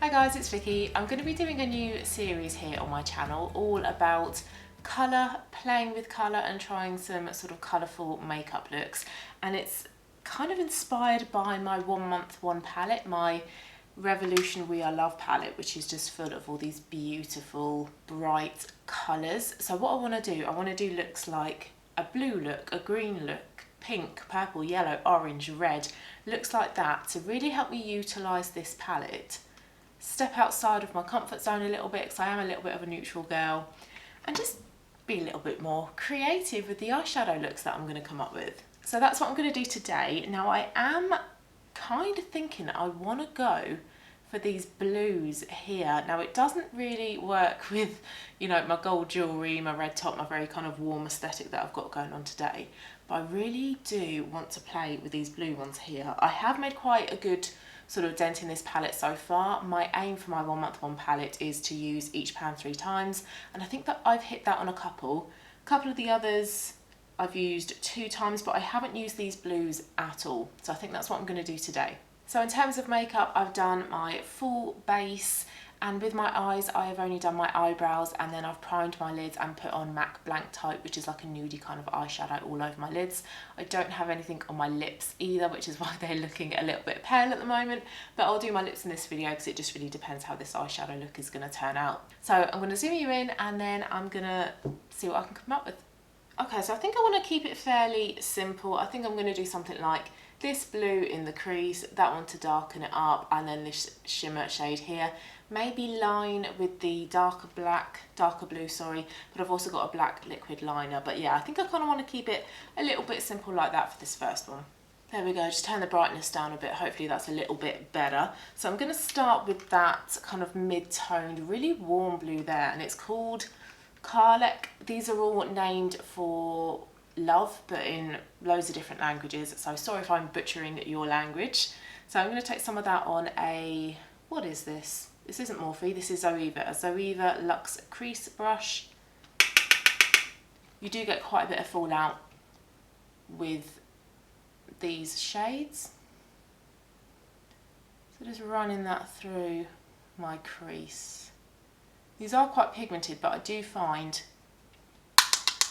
Hi guys, it's Vicky. I'm going to be doing a new series here on my channel all about colour, playing with colour and trying some sort of colourful makeup looks, and it's kind of inspired by my 1 month one palette, my Revolution We Are Love palette, which is just full of all these beautiful bright colours. So what I want to do, I want to do looks like a blue look, a green look, pink, purple, yellow, orange, red, looks like that to really help me utilise this palette, step outside of my comfort zone a little bit because I am a little bit of a neutral girl, and just be a little bit more creative with the eyeshadow looks that I'm going to come up with. So that's what I'm going to do today. Now I am kind of thinking I want to go for these blues here. Now it doesn't really work with, you know, my gold jewellery, my red top, my very kind of warm aesthetic that I've got going on today, but I really do want to play with these blue ones here. I have made quite a good sort of dent in this palette so far. My aim for my 1 month one palette is to use each pan 3 times, and I think that I've hit that on a couple of the others I've used 2 times, but I haven't used these blues at all, so I think that's what I'm going to do today. So in terms of makeup, I've done my full base, and with my eyes I have only done my eyebrows, and then I've primed my lids and put on MAC Blank Type, which is like a nudie kind of eyeshadow all over my lids. I don't have anything on my lips either, which is why they're looking a little bit pale at the moment, but I'll do my lips in this video because it just really depends how this eyeshadow look is going to turn out. So I'm going to zoom you in and then I'm going to see what I can come up with. Okay, so I think I want to keep it fairly simple. I think I'm going to do something like this blue in the crease, that one to darken it up, and then this shimmer shade here. Maybe line with the darker blue, sorry, but I've also got a black liquid liner. But yeah, I think I kind of want to keep it a little bit simple like that for this first one. There we go, just turn the brightness down a bit, hopefully that's a little bit better. So I'm going to start with that kind of mid-toned, really warm blue there, and it's called Karlek. These are all named for love, but in loads of different languages, so sorry if I'm butchering your language. So I'm going to take some of that on a, what is this? This isn't Morphe, this is Zoeva, a Zoeva Luxe crease brush. You do get quite a bit of fallout with these shades, so just running that through my crease. These are quite pigmented, but I do find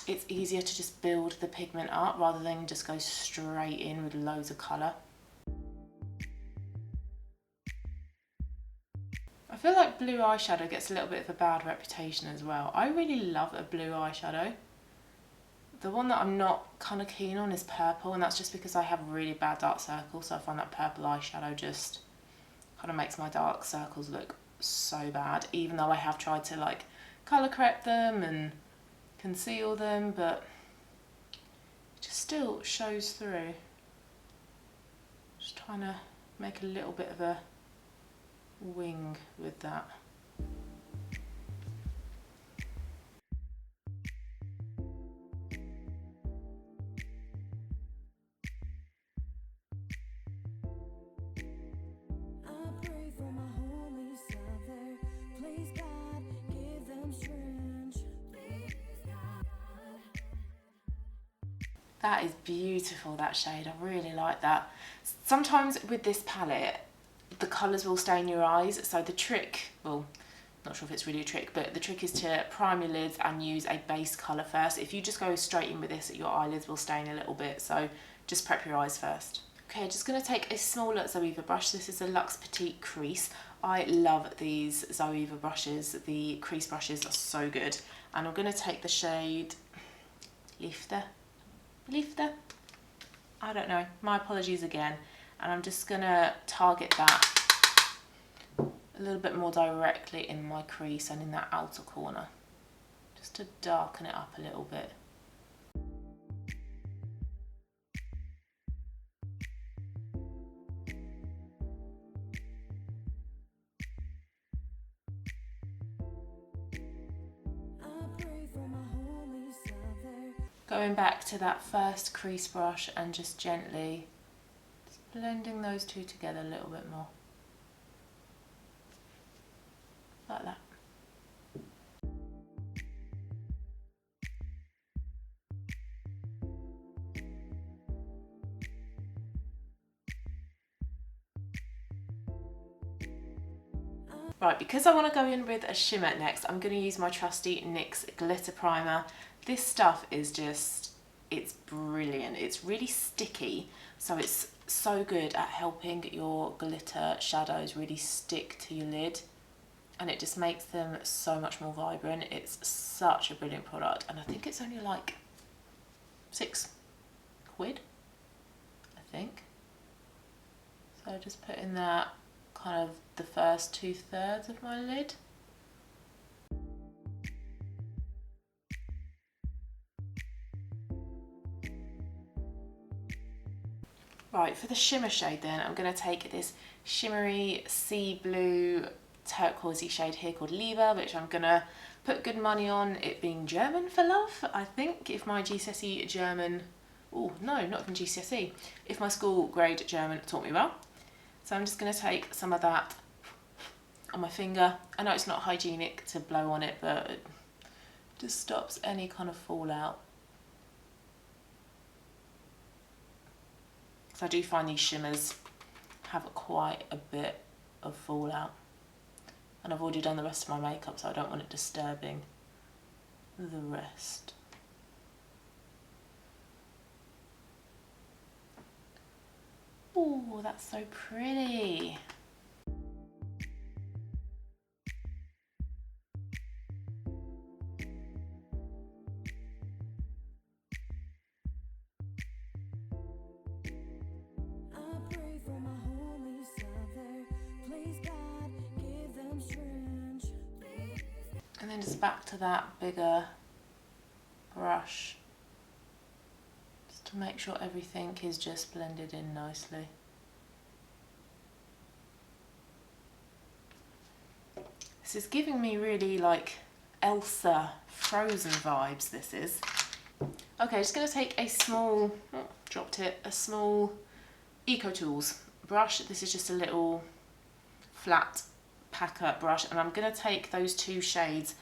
it's easier to just build the pigment up rather than just go straight in with loads of colour. I feel like blue eyeshadow gets a little bit of a bad reputation as well. I really love a blue eyeshadow. The one that I'm not kind of keen on is purple, and that's just because I have really bad dark circles, so I find that purple eyeshadow just kind of makes my dark circles look so bad, even though I have tried to like colour correct them and conceal them, but it just still shows through. Just trying to make a little bit of a wing with that. That is beautiful, that shade. I really like that. Sometimes with this palette, the colours will stay in your eyes, so the trick, well, not sure if it's really a trick, but the trick is to prime your lids and use a base colour first. If you just go straight in with this, your eyelids will stain a little bit, so just prep your eyes first. Okay, just going to take a smaller Zoeva brush. This is a Luxe Petite Crease. I love these Zoeva brushes. The crease brushes are so good. And I'm going to take the shade Lifter. I don't know, my apologies again. And I'm just going to target that a little bit more directly in my crease and in that outer corner, just to darken it up a little bit. Going back to that first crease brush and just gently blending those two together a little bit more, like that. Right, because I want to go in with a shimmer next, I'm going to use my trusty NYX glitter primer. This stuff is just, it's brilliant. It's really sticky, so it's so good at helping your glitter shadows really stick to your lid, and it just makes them so much more vibrant. It's such a brilliant product, and I think it's only like £6, I think. So just put in that kind of the first 2/3 of my lid. Right, for the shimmer shade then, I'm going to take this shimmery sea blue turquoisey shade here called Lever, which I'm going to put good money on it being German for love, I think, if my GCSE German, oh no, not even GCSE, if my school grade German taught me well. So I'm just going to take some of that on my finger. I know it's not hygienic to blow on it, but it just stops any kind of fallout. So I do find these shimmers have quite a bit of fallout, and I've already done the rest of my makeup, so I don't want it disturbing the rest. Oh, that's so pretty. And then just back to that bigger brush, just to make sure everything is just blended in nicely. This is giving me really like Elsa Frozen vibes, this is. Okay, just going to take a small, oh, dropped it, a small Eco Tools brush. This is just a little flat packer brush, and I'm going to take those two shades,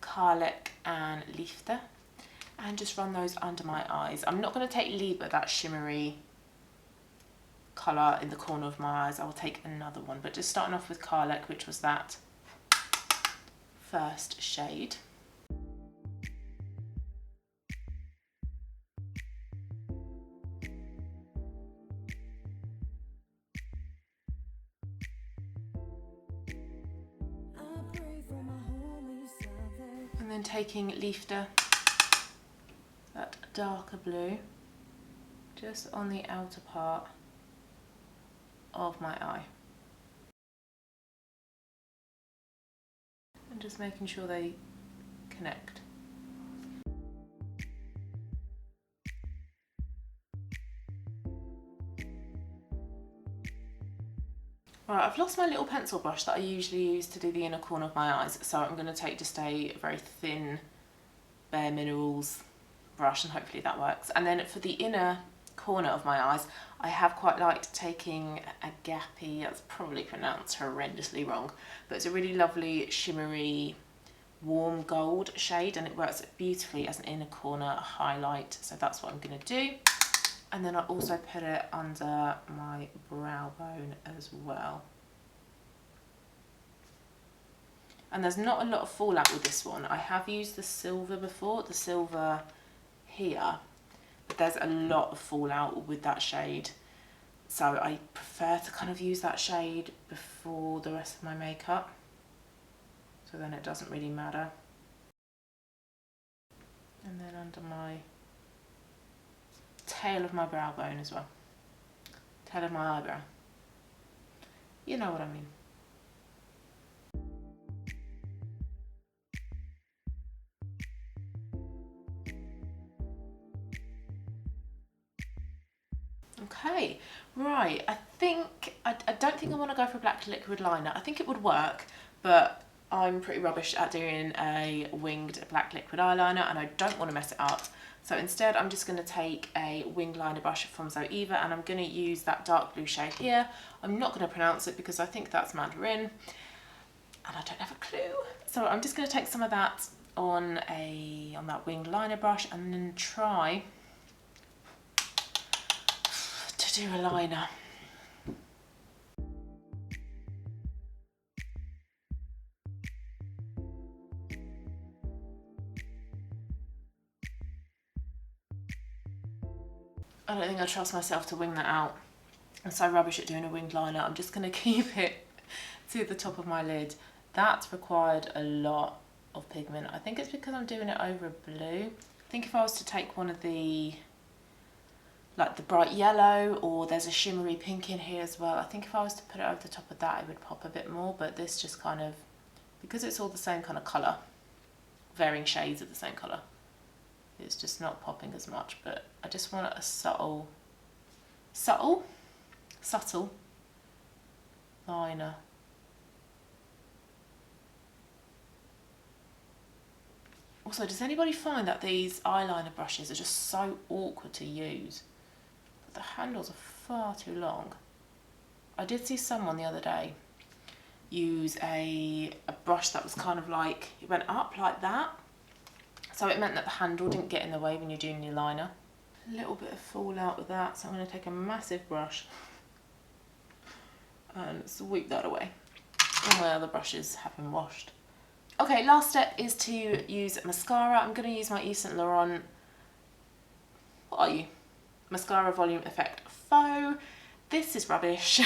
Karlek and Liefde, and just run those under my eyes. I'm not going to take Liebe, that shimmery colour in the corner of my eyes. I'll take another one, but just starting off with Karlek, which was that first shade. And then taking Liefde, that darker blue, just on the outer part of my eye. And just making sure they connect. Right, I've lost my little pencil brush that I usually use to do the inner corner of my eyes, so I'm going to take just a very thin Bare Minerals brush, and hopefully that works. And then for the inner corner of my eyes, I have quite liked taking Agape, that's probably pronounced horrendously wrong, but it's a really lovely shimmery warm gold shade, and it works beautifully as an inner corner highlight, so that's what I'm going to do. And then I also put it under my brow bone as well. And there's not a lot of fallout with this one. I have used the silver before, the silver here, but there's a lot of fallout with that shade. So I prefer to kind of use that shade before the rest of my makeup, so then it doesn't really matter. And then under my tail of my brow bone as well. Tail of my eyebrow. You know what I mean. Okay, right, I don't think I want to go for a black liquid liner. I think it would work, but I'm pretty rubbish at doing a winged black liquid eyeliner, and I don't want to mess it up. So instead I'm just going to take a winged liner brush from Zoeva, and I'm going to use that dark blue shade here. I'm not going to pronounce it because I think that's Mandarin, and I don't have a clue. So I'm just going to take some of that on that winged liner brush, and then try to do a liner. I don't think I trust myself to wing that out. I'm so rubbish at doing a winged liner. I'm just going to keep it to the top of my lid. That's required a lot of pigment. I think it's because I'm doing it over a blue. I think if I was to take one of the, like the bright yellow, or there's a shimmery pink in here as well, I think if I was to put it over the top of that, it would pop a bit more, but this just kind of, because it's all the same kind of colour, varying shades of the same colour, it's just not popping as much. But I just want a subtle liner. Also, does anybody find that these eyeliner brushes are just so awkward to use? The handles are far too long. I did see someone the other day use a brush that was kind of like, it went up like that, so it meant that the handle didn't get in the way when you're doing your liner. A little bit of fallout with that, so I'm going to take a massive brush and sweep that away. All my other brushes have been washed. Okay, last step is to use mascara. I'm going to use my Yves Saint Laurent, what are you? Mascara Volume Effect Faux. This is rubbish.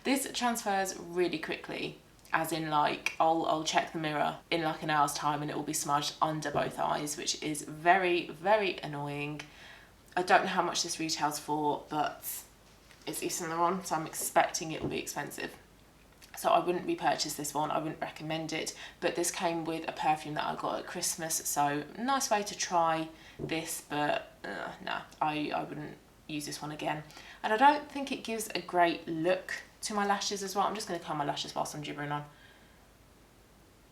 This transfers really quickly, as in like I'll check the mirror in like an hour's time and it will be smudged under both eyes, which is very, very annoying. I don't know how much this retails for, but it's Yves Saint Laurent, so I'm expecting it will be expensive. So I wouldn't repurchase this one, I wouldn't recommend it, but this came with a perfume that I got at Christmas, so nice way to try this, but nah, I wouldn't use this one again. And I don't think it gives a great look to my lashes as well. I'm just going to curl my lashes whilst I'm gibbering on.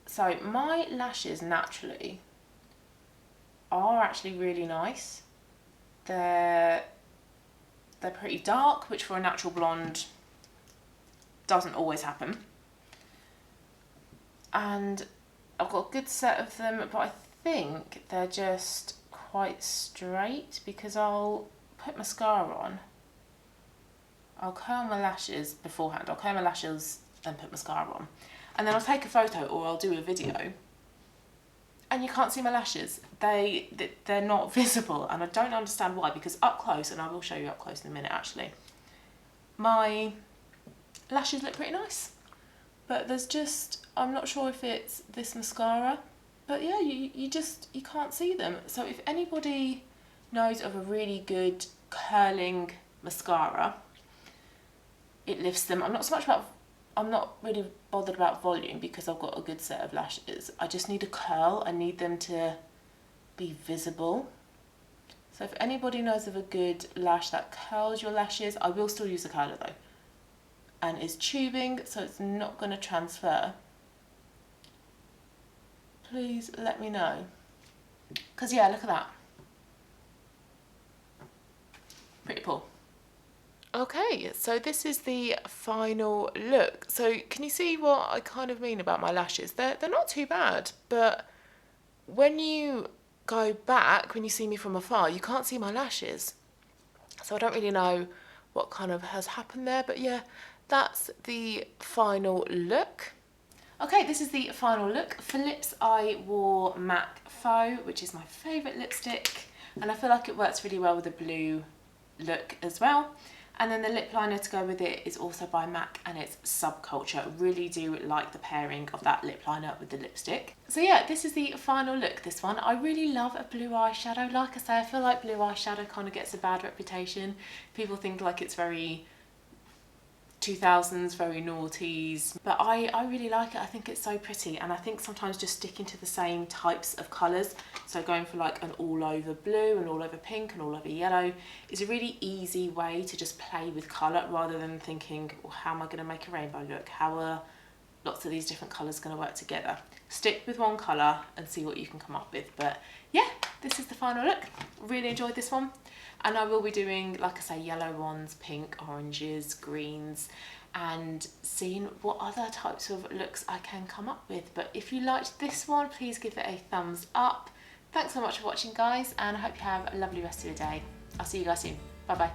So my lashes naturally are actually really nice. They're pretty dark, which for a natural blonde doesn't always happen. And I've got a good set of them, but I think they're just quite straight because I'll put mascara on, I'll curl my lashes beforehand, I'll curl my lashes and put mascara on, and then I'll take a photo or I'll do a video and you can't see my lashes. They're not visible, and I don't understand why, because up close, and I will show you up close in a minute actually, my lashes look pretty nice, but there's just, I'm not sure if it's this mascara, but yeah, you can't see them. So if anybody knows of a really good curling mascara, it lifts them. I'm not really bothered about volume because I've got a good set of lashes. I just need a curl. I need them to be visible. So if anybody knows of a good lash that curls your lashes, I will still use the curler though, and it's tubing, so it's not going to transfer, please let me know. Because yeah, look at that. Pretty cool. Okay, so this is the final look. So can you see what I kind of mean about my lashes? They're not too bad, but when you go back, when you see me from afar, you can't see my lashes. So I don't really know what kind of has happened there, but yeah, that's the final look. Okay, this is the final look. For lips, I wore MAC Faux, which is my favourite lipstick, and I feel like it works really well with the blue look as well. And then the lip liner to go with it is also by MAC, and it's Subculture. I really do like the pairing of that lip liner with the lipstick. So yeah, this is the final look, this one. I really love a blue eyeshadow. Like I say, I feel like blue eyeshadow kind of gets a bad reputation. People think like it's very 2000s, very noughties, but I really like it. I think it's so pretty, and I think sometimes just sticking to the same types of colours, so going for like an all over blue and all over pink and all over yellow, is a really easy way to just play with colour rather than thinking, well, how am I going to make a rainbow look? How are lots of these different colours going to work together? Stick with one colour and see what you can come up with. But yeah, this is the final look. Really enjoyed this one. And I will be doing, like I say, yellow ones, pink, oranges, greens, and seeing what other types of looks I can come up with. But if you liked this one, please give it a thumbs up. Thanks so much for watching, guys, and I hope you have a lovely rest of your day. I'll see you guys soon. Bye bye.